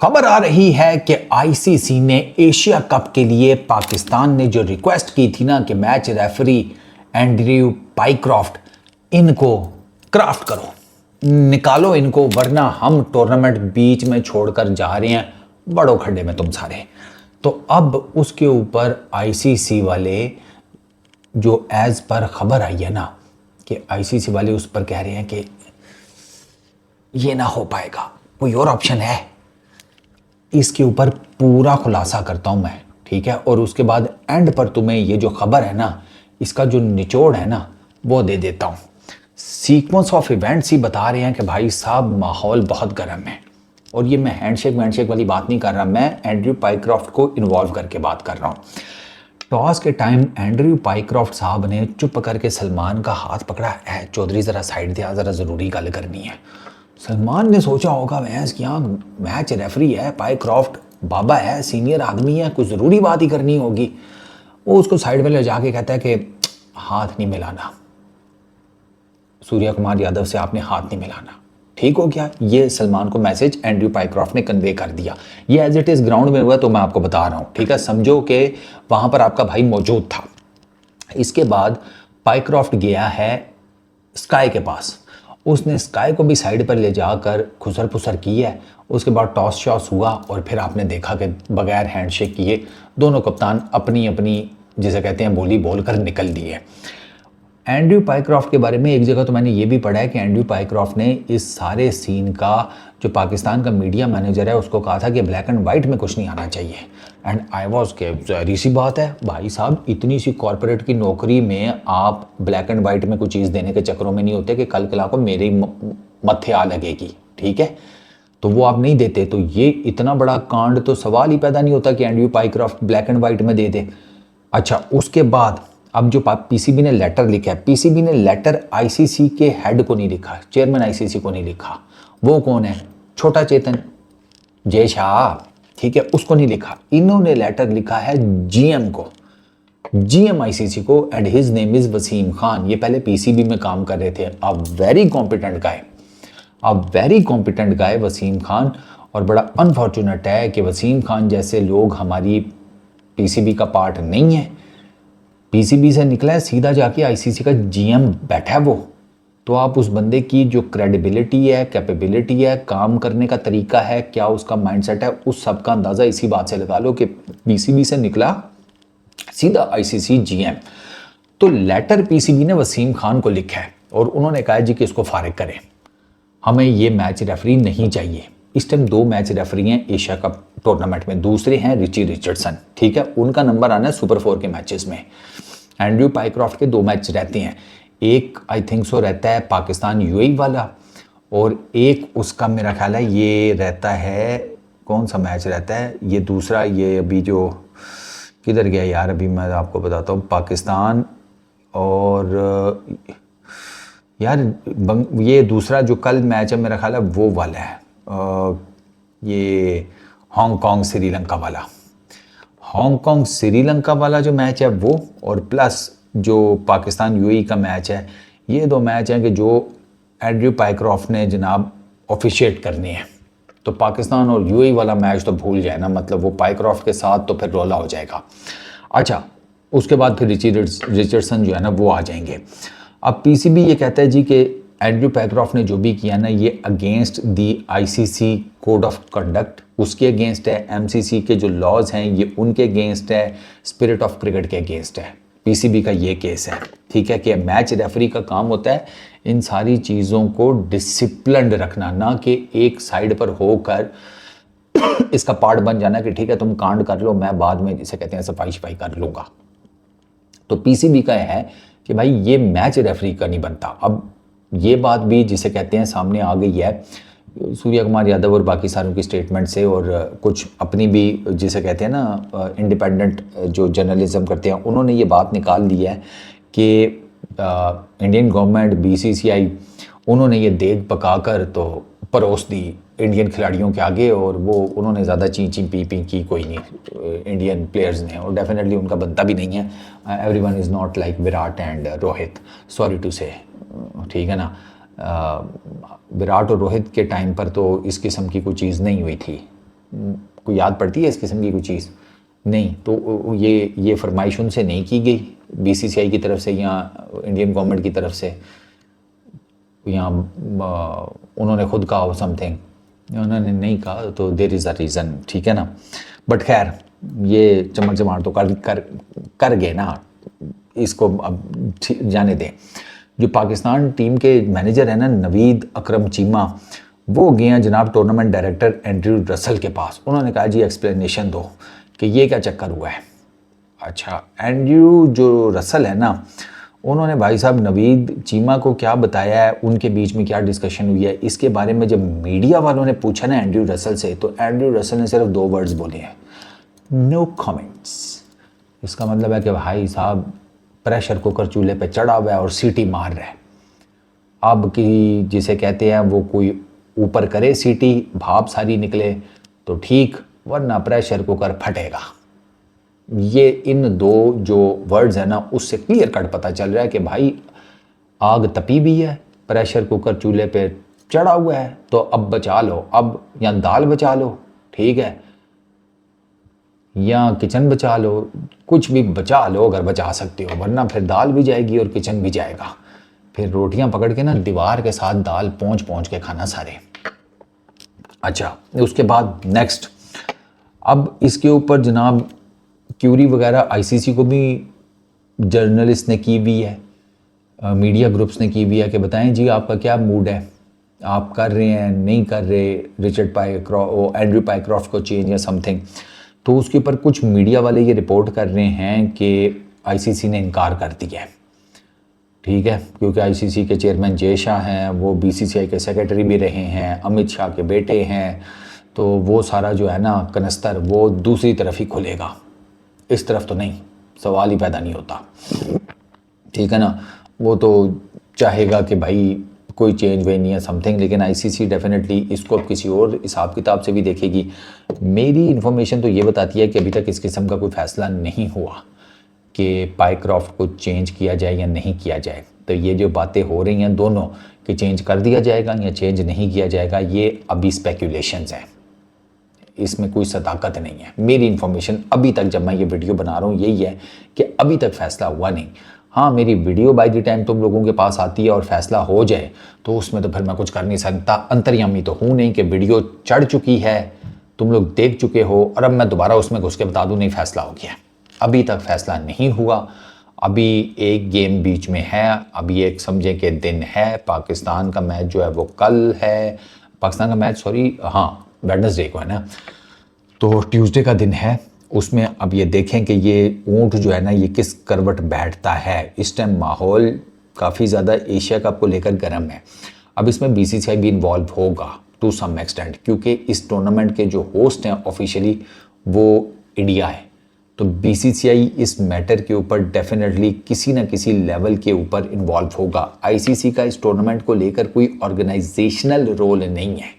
खबर आ रही है कि आईसीसी ने एशिया कप के लिए पाकिस्तान ने जो रिक्वेस्ट की थी ना कि मैच रेफरी एंड्रयू पाइक्रॉफ्ट इनको क्राफ्ट करो, निकालो इनको, वरना हम टूर्नामेंट बीच में छोड़कर जा रहे हैं बड़ो खड्डे में तुम सारे। तो अब उसके ऊपर आईसीसी वाले जो एज पर खबर आई है ना कि आईसीसी वाले उस पर कह रहे हैं कि ये ना हो पाएगा, कोई और ऑप्शन है। इसके ऊपर पूरा खुलासा करता हूं मैं, ठीक है, और उसके बाद एंड पर तुम्हें ये जो खबर है ना इसका जो निचोड़ है ना वो दे देता हूं। सीक्वेंस ऑफ इवेंट्स ही बता रहे हैं कि भाई साहब माहौल बहुत गर्म है। और ये मैं हैंडशेक वाली बात नहीं कर रहा, मैं एंड्रयू पाइक्रॉफ्ट को इन्वॉल्व करके बात कर रहा हूँ। टॉस के टाइम एंड्रयू पाइक्रॉफ्ट साहब ने चुप करके सलमान का हाथ पकड़ा है, चौधरी ज़रा साइड दिया, ज़रा ज़रूरी गल करनी है। सलमान ने सोचा होगा भैंस क्या मैच रेफरी है, पाइक्रॉफ्ट बाबा है, सीनियर आदमी है, कुछ ज़रूरी बात ही करनी होगी। वो उसको साइड में ले जाके कहता है कि हाथ नहीं मिलाना, सूर्या कुमार यादव से आपने हाथ नहीं मिलाना, ठीक हो गया। ये सलमान को मैसेज एंड्रयू पाइक्रॉफ्ट ने कन्वे कर दिया। ये एज इट इज़ ग्राउंड में हुआ तो मैं आपको बता रहा हूँ, ठीक है, समझो कि वहाँ पर आपका भाई मौजूद था। इसके बाद पाइक्रॉफ्ट गया है स्काई के पास, उसने स्काई को भी साइड पर ले जाकर खुसर पुसर की है। उसके बाद टॉस शॉस हुआ और फिर आपने देखा कि बगैर हैंडशेक किए दोनों कप्तान अपनी अपनी जिसे कहते हैं बोली बोल कर निकल दिए। एंड्रयू पाइक्रॉफ्ट के बारे में एक जगह तो मैंने ये भी पढ़ा है कि एंड्रयू पाइक्रॉफ्ट ने इस सारे सीन का जो पाकिस्तान का मीडिया मैनेजर है उसको कहा था कि ब्लैक एंड वाइट में कुछ नहीं आना चाहिए। एंड आई वॉज के ज़ाहिर सी बात है भाई साहब, इतनी सी कॉरपोरेट की नौकरी में आप ब्लैक एंड वाइट में कुछ चीज़ देने के चक्करों में नहीं होते कि कल कला को मेरी मत्थे आ लगेगी, ठीक है, तो वो आप नहीं देते। तो ये इतना बड़ा कांड तो सवाल ही पैदा नहीं होता कि Andrew Pycroft black and white में दे दे। अच्छा, उसके बाद अब जो पीसीबी ने लेटर लिखा है, पीसीबी ने लेटर आईसीसी के हेड को नहीं लिखा, चेयरमैन आईसीसी को नहीं लिखा। वो कौन है? छोटा चेतन जय शाह, ठीक है, उसको नहीं लिखा। इन्होंने लेटर लिखा है जीएम को, जीएम आईसीसी को, and his name is Wasim Khan. ये पहले पीसीबी में काम कर रहे थे। A very competent guy, a very competent guy Wasim Khan. और बड़ा अनफॉर्चुनेट है कि वसीम खान जैसे लोग हमारी पीसीबी का पार्ट नहीं है। पीसीबी से निकला है, सीधा जाके आईसीसी का जीएम बैठा है वो। तो आप उस बंदे की जो क्रेडिबिलिटी है, कैपेबिलिटी है, काम करने का तरीका है, क्या उसका माइंडसेट है, उस सब का अंदाज़ा इसी बात से लगा लो कि पीसीबी से निकला सीधा आईसीसी जीएम। तो लेटर पीसीबी ने वसीम खान को लिखा है और उन्होंने कहा जी कि इसको फारिग करें, हमें ये मैच रेफरी नहीं चाहिए। इस टाइम 2 मैच रेफरी हैं एशिया कप टूर्नामेंट में, दूसरे हैं रिची रिचर्डसन, ठीक है, उनका नंबर आना है सुपर 4 के मैचेस में। एंड्रयू पाइक्रॉफ्ट के 2 मैच रहते हैं, एक आई थिंक सो रहता है पाकिस्तान यूएई वाला, और एक उसका मेरा ख्याल है ये रहता है, कौन सा मैच रहता है ये दूसरा, ये अभी जो किधर गया यार, अभी मैं आपको बताता हूँ, पाकिस्तान और यार ये दूसरा जो कल मैच है मेरा ख्याल है वो वाला है, ये हांगकांग श्रीलंका वाला, हांगकांग श्रीलंका वाला जो मैच है वो, और प्लस जो पाकिस्तान यूएई का मैच है। ये 2 मैच हैं कि जो एंड्रयू पाइक्रॉफ्ट ने जनाब ऑफिशिएट करने हैं। तो पाकिस्तान और यूएई वाला मैच तो भूल जाए ना, मतलब वो पाइक्रॉफ्ट के साथ तो फिर रोला हो जाएगा। अच्छा, उसके बाद फिर रिची रिचर्डसन जो है ना वो आ जाएंगे। अब पीसीबी ये कहता है जी कि एंड्रयू पाइक्रॉफ्ट ने जो भी किया ना ये against the ICC code of conduct, उसके अगेंस्ट है, एमसीसी के जो लॉज हैं ये उनके अगेंस्ट है, स्पिरिट ऑफ क्रिकेट के अगेंस्ट है। पीसीबी का ये केस है, ठीक है, कि मैच रेफरी का काम होता है इन सारी चीज़ों को डिसिप्लिन्ड रखना, ना कि एक साइड पर होकर इसका पार्ट बन जाना कि ठीक है तुम कांड कर लो, मैं बाद में जिसे कहते हैं सफाई कर लूँगा। तो पीसीबी का है कि भाई ये मैच रेफरी का नहीं बनता। अब ये बात भी जिसे कहते हैं सामने आ गई है सूर्या कुमार यादव और बाकी सारों की स्टेटमेंट से, और कुछ अपनी भी जिसे कहते हैं ना इंडिपेंडेंट जो जर्नलिज्म करते हैं उन्होंने ये बात निकाल दी है कि इंडियन गवर्नमेंट बीसीसीआई उन्होंने ये देग पकाकर तो परोस दी इंडियन खिलाड़ियों के आगे, और वो उन्होंने ज़्यादा ची पी की कोई नहीं इंडियन प्लेयर्स ने, और डेफिनेटली उनका बनता भी नहीं है। Everyone is not like Virat and Rohit, sorry to say, ठीक है ना। विराट और रोहित के टाइम पर तो इस किस्म की कोई चीज़ नहीं हुई थी, कोई याद पड़ती है इस किस्म की कोई चीज़? नहीं। तो ये फरमाइश उनसे नहीं की गई बीसीसीआई की तरफ से या इंडियन गवर्नमेंट की तरफ से, या उन्होंने खुद कहा हो समथिंग, उन्होंने नहीं कहा, तो देयर इज़ अ रीज़न, ठीक है ना। बट खैर ये चमक चमार तो कर गए ना, इसको अब जाने दें। जो पाकिस्तान टीम के मैनेजर हैं ना नवीद अकरम चीमा, वो गए हैं जनाब टूर्नामेंट डायरेक्टर एंड्रयू रसल के पास। उन्होंने कहा जी एक्सप्लेनेशन दो कि ये क्या चक्कर हुआ है। अच्छा, एंड्रयू जो रसल है ना, उन्होंने भाई साहब नवीद चीमा को क्या बताया है, उनके बीच में क्या डिस्कशन हुई है, इसके बारे में जब मीडिया वालों ने पूछा ना एंड्रयू रसल से, तो एंड्रयू रसल ने सिर्फ 2 वर्ड्स बोले हैं, नो कमेंट्स। इसका मतलब है कि भाई साहब प्रेशर कुकर चूल्हे पे चढ़ा हुआ है और सीटी मार रहा है। अब की जिसे कहते हैं वो कोई ऊपर करे सीटी, भाप सारी निकले तो ठीक, वरना प्रेशर कुकर फटेगा। ये इन 2 जो वर्ड्स है ना, उससे क्लियर कट पता चल रहा है कि भाई आग तपी भी है, प्रेशर कुकर चूल्हे पे चढ़ा हुआ है, तो अब बचा लो, अब या दाल बचा लो, ठीक है, या किचन बचा लो, कुछ भी बचा लो अगर बचा सकते हो, वरना फिर दाल भी जाएगी और किचन भी जाएगा। फिर रोटियां पकड़ के ना दीवार के साथ दाल पहुंच के खाना सारे। अच्छा, उसके बाद नेक्स्ट, अब इसके ऊपर जनाब क्यूरी वगैरह आईसीसी को भी जर्नलिस्ट ने की हुई है, मीडिया ग्रुप्स ने की हुई है कि बताएं जी आपका क्या मूड है, आप कर रहे हैं नहीं कर रहे एंड्रयू पाइक्रॉफ्ट को चेंज या समथिंग। तो उसके ऊपर कुछ मीडिया वाले ये रिपोर्ट कर रहे हैं कि आईसीसी ने इनकार कर दिया है, ठीक है, क्योंकि आईसीसी के चेयरमैन जय शाह हैं, वो बीसीसीआई के सेक्रेटरी भी रहे हैं, अमित शाह के बेटे हैं, तो वो सारा जो है ना कनस्तर वो दूसरी तरफ ही खुलेगा, इस तरफ तो नहीं, सवाल ही पैदा नहीं होता, ठीक है ना। वो तो चाहेगा कि भाई कोई चेंज वे नहीं है समथिंग, लेकिन आईसीसी डेफिनेटली इसको अब किसी और हिसाब किताब से भी देखेगी। मेरी इन्फॉर्मेशन तो ये बताती है कि अभी तक इस किस्म का कोई फ़ैसला नहीं हुआ कि पाइक्रॉफ्ट को चेंज किया जाए या नहीं किया जाए। तो ये जो बातें हो रही हैं दोनों कि चेंज कर दिया जाएगा या चेंज नहीं किया जाएगा, ये अभी स्पेकुलेशंस हैं, इसमें कोई सदाकत नहीं है। मेरी इन्फॉर्मेशन अभी तक जब मैं ये वीडियो बना रहा हूँ यही है कि अभी तक फ़ैसला हुआ नहीं। हाँ, मेरी वीडियो बाय द टाइम तुम लोगों के पास आती है और फैसला हो जाए तो उसमें तो फिर मैं कुछ कर नहीं सकता, अंतर्यामी तो हूँ नहीं कि वीडियो चढ़ चुकी है, तुम लोग देख चुके हो और अब मैं दोबारा उसमें घुस के बता दूँ नहीं फैसला हो गया। अभी तक फैसला नहीं हुआ, अभी एक गेम बीच में है, अभी एक समझे के दिन है, पाकिस्तान का मैच जो है वो कल है, पाकिस्तान का मैच हाँ वेडनेसडे को है ना, तो ट्यूसडे का दिन है। उसमें अब ये देखें कि ये ऊंट जो है ना ये किस करवट बैठता है। इस टाइम माहौल काफ़ी ज़्यादा एशिया कप को लेकर गर्म है। अब इसमें बीसीसीआई भी इन्वॉल्व होगा टू सम एक्सटेंट, क्योंकि इस टूर्नामेंट के जो होस्ट हैं ऑफिशियली वो इंडिया है, तो बीसीसीआई इस मैटर के ऊपर डेफिनेटली किसी न किसी लेवल के ऊपर इन्वॉल्व होगा। आईसीसी का इस टूर्नामेंट को लेकर कोई ऑर्गेनाइजेशनल रोल नहीं है,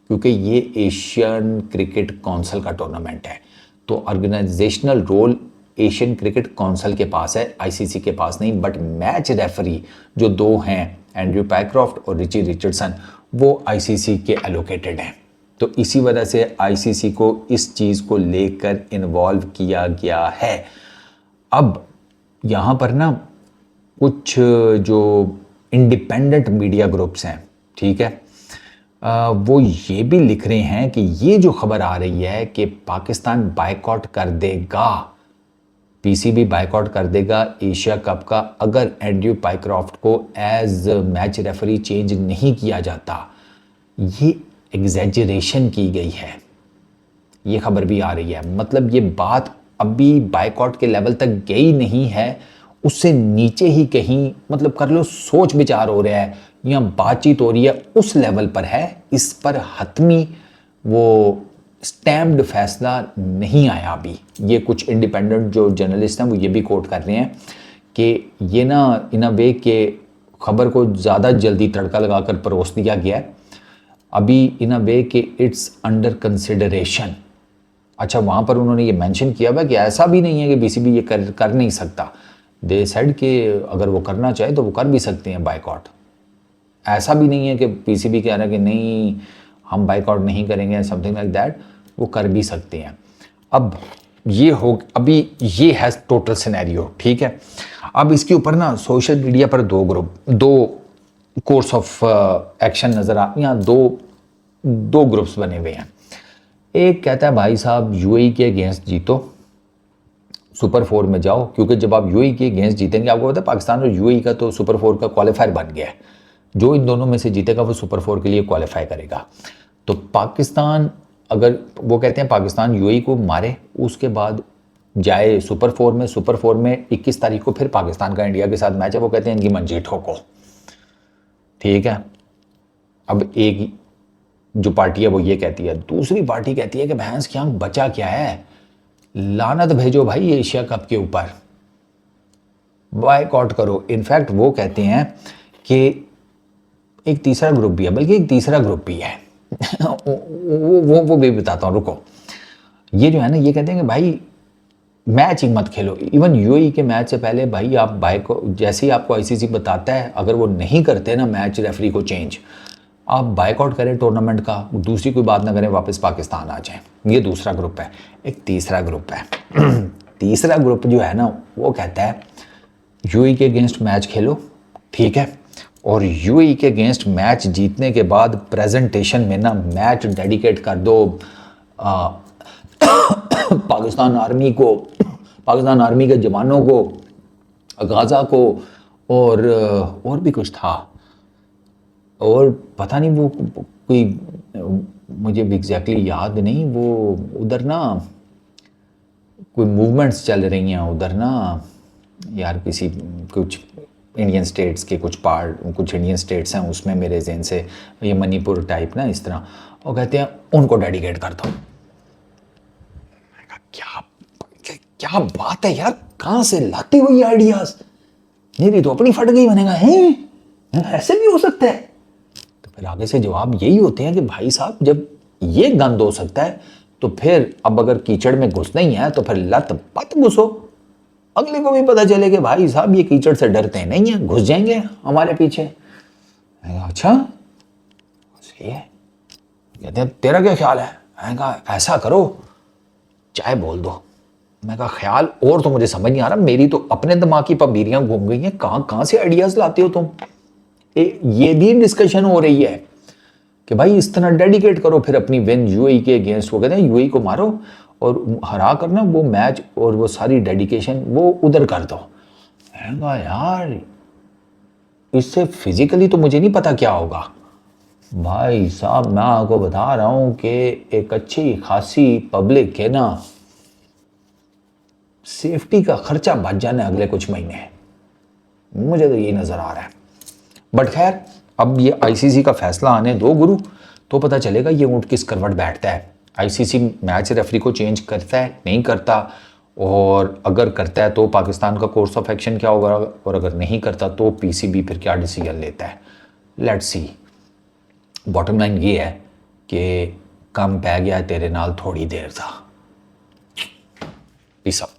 क्योंकि ये एशियन क्रिकेट काउंसिल का टूर्नामेंट है, तो organisational role Asian Cricket Council के पास है, आईसीसी के पास नहीं। बट मैच रेफरी जो 2 हैं, एंड्रयू पाइक्रॉफ्ट और रिची रिचर्डसन, वो आईसीसी के एलोकेटेड हैं, तो इसी वजह से आईसीसी को इस चीज़ को लेकर इन्वॉल्व किया गया है। अब यहाँ पर ना कुछ जो इंडिपेंडेंट मीडिया ग्रुप्स हैं, ठीक है, वो ये भी लिख रहे हैं कि ये जो खबर आ रही है कि पाकिस्तान बायकॉट कर देगा, पीसीबी बायकॉट कर देगा एशिया कप का अगर एंड्रयू पाइक्रॉफ्ट को एज मैच रेफरी चेंज नहीं किया जाता, ये एग्जैजरेशन की गई है, ये खबर भी आ रही है। मतलब ये बात अभी बायकॉट के लेवल तक गई नहीं है, उससे नीचे ही कहीं मतलब कर लो सोच विचार हो रहा है या बातचीत हो रही है, उस लेवल पर है। इस पर हतमी वो स्टैम्प्ड फैसला नहीं आया अभी। ये कुछ इंडिपेंडेंट जो जर्नलिस्ट हैं वो ये भी कोट कर रहे हैं कि ये ना इन अ वे के खबर को ज़्यादा जल्दी तड़का लगाकर परोस दिया गया है, अभी इन अ वे कि इट्स अंडर कंसिडरेशन। अच्छा, वहाँ पर उन्होंने ये मेंशन किया हुआ कि ऐसा भी नहीं है कि बीसीबी ये कर नहीं सकता। दे सेड कि अगर वो करना चाहे तो वो कर भी सकते हैं बायकॉट। ऐसा भी नहीं है कि पीसीबी कह रहा है कि नहीं हम बायकॉट नहीं करेंगे समथिंग लाइक दैट। वो कर भी सकते हैं। अब अभी ये है टोटल सिनेरियो, ठीक है। अब इसके ऊपर ना सोशल मीडिया पर दो कोर्स ऑफ एक्शन नज़र यहाँ दो ग्रुप्स बने हुए हैं। एक कहता है भाई साहब यूएई के अगेंस्ट जीतो, सुपर 4 में जाओ, क्योंकि जब आप यूएई के अगेंस्ट जीतेंगे, आपको पता है पाकिस्तान और यूएई का तो सुपर 4 का क्वालिफायर बन गया है, जो इन दोनों में से जीतेगा वो सुपर 4 के लिए क्वालिफाई करेगा। तो पाकिस्तान, अगर वो कहते हैं पाकिस्तान यूएई को मारे, उसके बाद जाए सुपर 4 में, सुपर 4 में 21 तारीख को फिर पाकिस्तान का इंडिया के साथ मैच है, वो कहते हैं इनकी मंजी ठोको, ठीक है। अब एक जो पार्टी है वो ये कहती है, दूसरी पार्टी कहती है कि भैंस क्या बचा क्या है, लानत भेजो भाई एशिया कप के ऊपर, बॉयकॉट करो। इनफैक्ट वो कहते हैं कि एक तीसरा ग्रुप भी है, बल्कि एक तीसरा ग्रुप भी है वो भी बताता हूँ, रुको। ये जो है ना, ये कहते हैं कि भाई मैच ही मत खेलो। इवन यूएई के मैच से पहले भाई आप जैसे ही आपको आईसीसी बताता है, अगर वो नहीं करते ना मैच रेफरी को चेंज, आप बाइकआउट करें टूर्नामेंट का, दूसरी कोई बात ना करें, वापस पाकिस्तान आ जाएं। ये दूसरा ग्रुप है। एक तीसरा ग्रुप है तीसरा ग्रुप जो है ना, वो कहता है यूएई के अगेंस्ट मैच खेलो, ठीक है, और यूएई के अगेंस्ट मैच जीतने के बाद प्रेजेंटेशन में ना मैच डेडिकेट कर दो पाकिस्तान आर्मी को, पाकिस्तान आर्मी के जवानों को, गाजा को, और भी कुछ था, और पता नहीं वो कोई, मुझे भी एग्जैक्टली याद नहीं। वो उधर ना कोई मूवमेंट्स चल रही हैं उधर ना यार, कुछ इंडियन स्टेट्स के कुछ इंडियन स्टेट्स हैं उसमें, मेरे ज़हन से ये मणिपुर टाइप ना इस तरह, और कहते हैं उनको डेडिकेट कर दो। क्या बात है यार, कहाँ से लाते हो ये आइडियाज, मेरी तो अपनी फट गई। बनेगा है ऐसे भी हो सकता है। तो फिर आगे से जवाब यही होते हैं कि भाई साहब जब ये गंद हो सकता है, तो फिर अब अगर कीचड़ में घुसना ही है तो फिर लत पत घुसो, अगले को भी पता चले कि भाई साहब ये कीचड़ से डरते नहीं है, घुस जाएंगे हमारे पीछे। अच्छा सही है। कहते हैं तेरा क्या ख्याल है? मैंने कहा ऐसा करो, चाहे बोल दो। मैं कहा ख्याल और तो मुझे समझ नहीं आ रहा, मेरी तो अपने दिमाग की पबीरियां घूम गई हैं, कहाँ से आइडियाज लाते हो तुम। ये भी डिस्कशन हो रही है कि भाई इस तरह डेडिकेट करो फिर अपनी विन यूएई के अगेंस्ट। वो कहते हैं यूएई को मारो और हरा करना वो मैच और वो सारी डेडिकेशन वो उधर कर दो। मैंने कहा यार इससे फिजिकली तो मुझे नहीं पता क्या होगा। भाई साहब मैं आपको बता रहा हूं कि एक अच्छी खासी पब्लिक के ना सेफ्टी का खर्चा बच जाना अगले कुछ महीने, मुझे तो यही नजर आ रहा है। बट खैर अब ये आईसीसी का फैसला आने दो गुरु, तो पता चलेगा ये ऊंट किस करवट बैठता है। आईसीसी मैच रेफरी को चेंज करता है नहीं करता, और अगर करता है तो पाकिस्तान का कोर्स ऑफ एक्शन क्या होगा, और अगर नहीं करता तो पीसीबी फिर क्या डिसीजन लेता है। Let's see. बॉटम लाइन ये है कि कम पै गया तेरे नाल थोड़ी देर था। Peace up.